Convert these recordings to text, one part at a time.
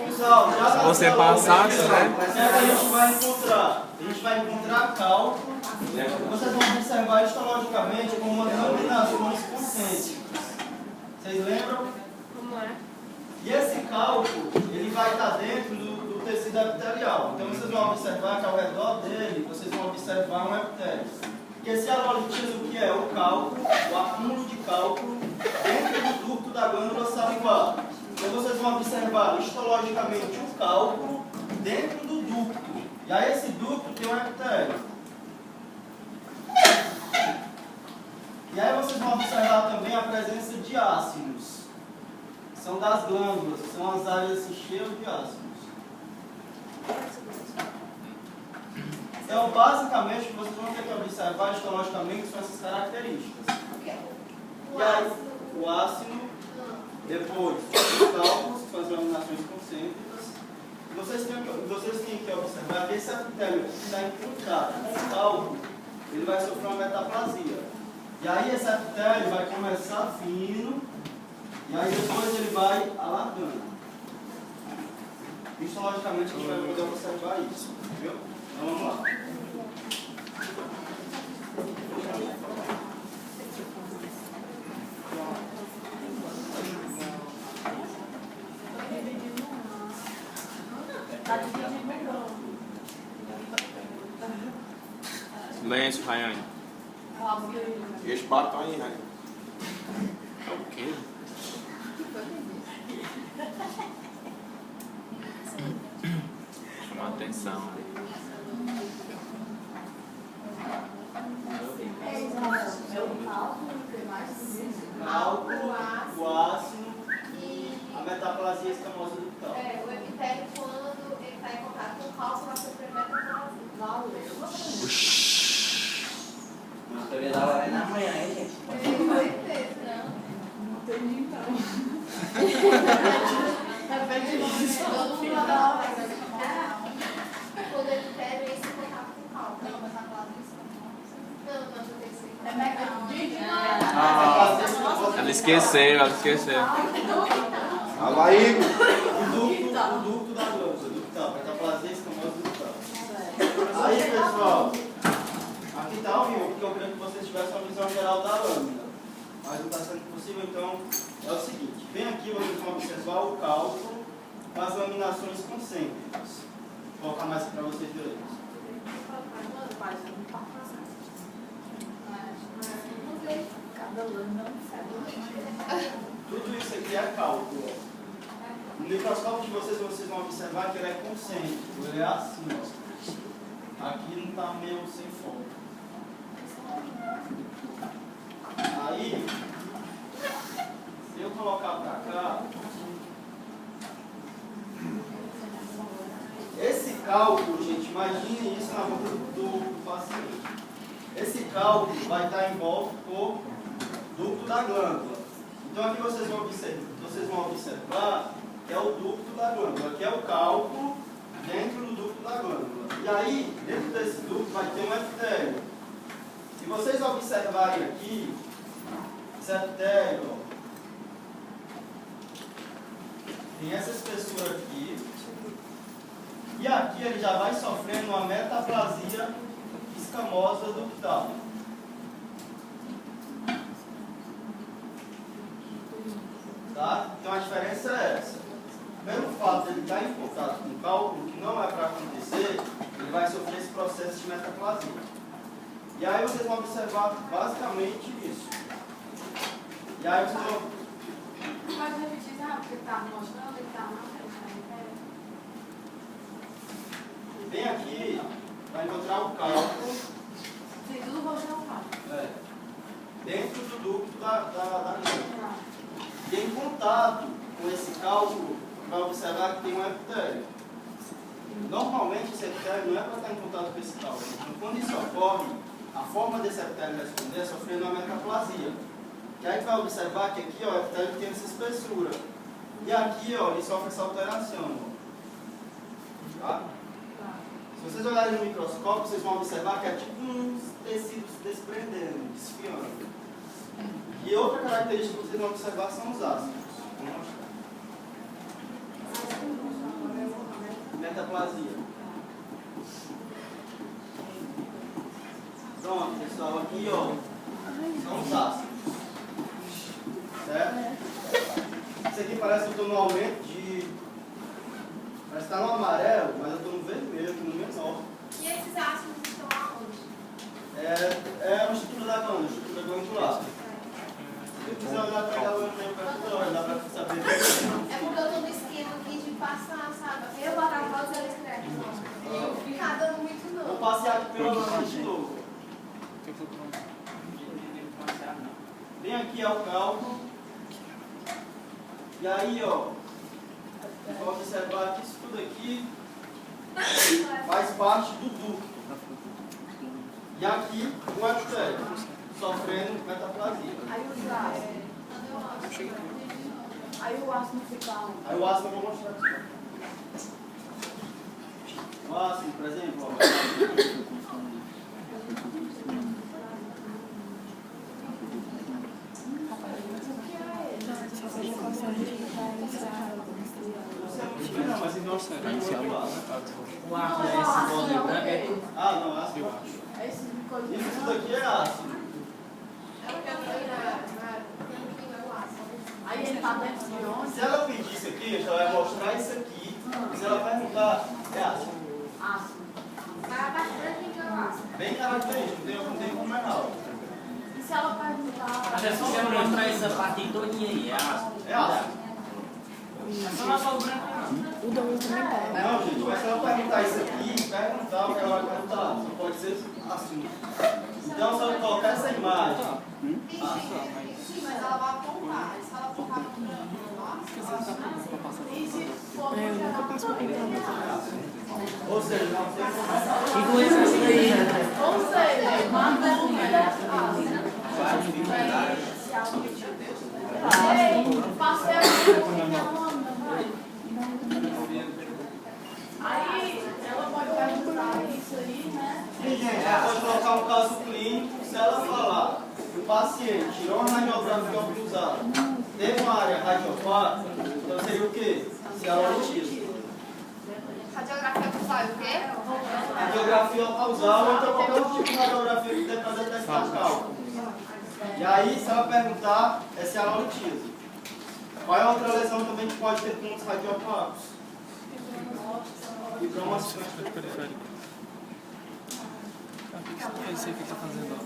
Pessoal, já se você passasse, né? a gente vai encontrar? A gente vai encontrar cálculo. Vocês vão observar histologicamente como as laminações concêntricas. Vocês lembram? Como é? E esse cálculo, ele vai estar dentro do tecido epitelial. Então vocês vão observar que ao redor dele, vocês vão observar um epitélio. Porque esse alolitiza o que é? O cálculo, o acúmulo de cálculo dentro do ducto da glândula salivar. Então vocês vão observar histologicamente o cálculo dentro do ducto. E aí esse ducto tem um epitélio. E aí vocês vão observar também a presença de ácidos. São das glândulas, são as áreas assim, cheias de ácidos. Então, basicamente, o que vocês vão ter que observar histologicamente são essas características. E aí, o ácido, depois os cálculos, que são as laminações concêntricas. Vocês têm que observar que esse epitélio que está em contato com esse cálculo, ele vai sofrer uma metaplasia. E aí esse epitélio vai começar fino, e aí depois ele vai alargando. Histologicamente a gente vai poder observar isso, viu? Então vamos lá. Silêncio, Rayane. Esse batom aí, né? É o quê? Chama atenção. Cálculo, o ácido e a metaplasia escamosa ductal. O epitélio, quando ele está em contato com o cálculo, vai sofrer metaplasia. A teoria da hora é na manhã, hein, gente? Com certeza. Não entendi, não. Todo mundo adora. Quando o epitélio é esse contato com o cálculo. Não, mas a plasia não, eu pensei. É mega. Ela esqueceu, ela esqueceu. Fala aí. O ducto da glândula ductal, metaplasia escamosa ductal. Aí, pessoal, aqui está o rio, porque eu queria que vocês tivessem uma visão geral da lâmina. Mas não está sendo possível, então é o seguinte. Bem aqui vocês vão observar o cálculo com as laminações concêntricas. Vou colocar mais para vocês verem. Cada lâmina Tudo isso aqui é cálculo. No microscópio de vocês vão observar que ele é concêntrico, ele é assim, ó. Aqui não está meio sem foco. Aí, se eu colocar para cá, esse cálculo, gente, imagine isso na boca do paciente. Esse cálculo vai estar envolto por ducto da glândula. Então aqui vocês vão observar que é o ducto da glândula, que é o cálculo dentro do ducto da glândula. E aí, dentro desse ducto vai ter um epitélio. Se vocês observarem aqui, esse epitélio, ó, tem essa espessura aqui, e aqui ele já vai sofrendo uma metaplasia escamosa ductal. Tá? Então a diferença é essa. Pelo fato de ele estar em contato com o cálculo, que não é para acontecer, ele vai sofrer esse processo de metaplasia. E aí vocês vão observar basicamente isso. E aí vocês vão... Pode repetir, porque está mostrando que está na Bem aqui, vai encontrar o cálculo. Tem tudo voltando. Dentro do ducto da glândula. E em contato com esse cálculo, vai observar que tem um epitélio. Normalmente esse epitélio não é para estar em contato com esse cálculo. Então, quando isso ocorre, a forma desse epitélio responder é sofrendo uma metaplasia. E aí vai observar que aqui, ó, o epitélio tem essa espessura. E aqui, ó, ele sofre essa alteração. Ó. Tá? Se vocês olharem no microscópio, vocês vão observar que é tipo uns tecidos se desprendendo, desfiando. E outra característica que vocês vão observar são os ácidos. Vou mostrar. metaplasia. Pronto, pessoal, aqui ó, são os ácidos. Certo? Isso aqui parece que eu estou no aumento de... Parece que está no amarelo, mas eu estou no vermelho, aqui no menor. E esses ácidos estão aonde? É uma estrutura da glândula, estrutura glandular. Se eu quiser olhar para ela, eu tenho para olhar, dá para saber. É porque eu estou no esquema aqui de passar, sabe? Eu botar a voz e ela escreve. Não tá dando muito Vou novo. passear aqui pela glândula de novo. Bem aqui é o cálculo. E aí, ó, pode observar que isso tudo aqui faz parte do ducto. E aqui o epitélio, sofrendo metaplasia. Aí os ácidos. Aí o ácido fica onde? Aí o ácido eu vou mostrar aqui. O ácido, por exemplo, ó. Não, mas então você vai lá. O ácido é esse bolinho branco aí? Ah, não, ácido. É esse de coisa. Isso daqui é ácido. Aí ele tá dentro de onde? Se ela pedir isso aqui, a gente vai mostrar isso aqui. Se ela perguntar, é ácido. Ácido. Bem característico, não tem como errar. E se ela perguntar? Mas é só você mostrar essa parte todinha aí, é ácido. É ácido. É só só o branco não. Não, gente, mas se ela perguntar isso aqui, perguntar o que ela vai perguntar, só pode ser ácido. Então, se eu colocar essa imagem, Sim, mas ela vai apontar. Se ela apontar no branco, E se for ou seja, não tem como. E com esse aí, Ou seja, uma dúvida. Passei aí, ela pode perguntar isso aí, né? Sim, gente, ela pode colocar um caso clínico, se ela falar que o paciente tirou uma radiografia cruzada, teve uma área radiopática, então seria o quê? Cialolitismo. radiografia cruzada, o quê? Radiografia causal ou então qualquer outro tipo de radiografia que dê para detectar cálculo. E aí, se ela perguntar, é cialolitismo. Qual é a outra lesão também que pode ter pontos radiopáticos? Fibroma Periférico. Eu sei o que está fazendo, ó.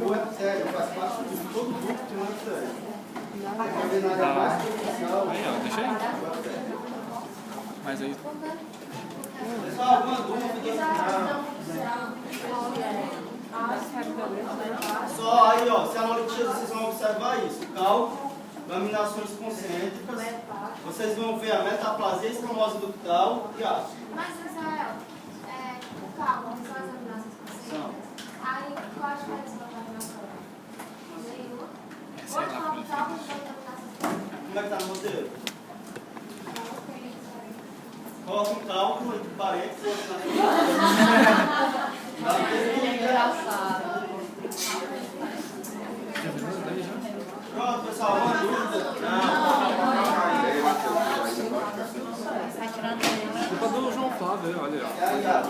O epitélio faz parte de todo grupo de um epitélio. Pode ver na área mais superficial. Aí, ó, deixa aí. Mas aí. Pessoal, alguma dúvida? Só aí, ó, cialolitismo, vocês vão observar isso. Cálculo, laminações concêntricas. Vocês vão ver a metaplasia escamose ductal e ácido. Mas, Israel, o cálculo, são as laminações concêntricas. Aí, qual a diferença da laminação? Nenhuma. Sei lá, Outro cálculo, cálculo da laminação. Como é que tá no modelo? Coloca um cálculo entre parênteses. Engraçado. Pronto, pessoal, uma dúvida? Culpa do João Flávio, olha. Não.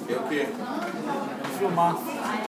Eu o quê? Filmar.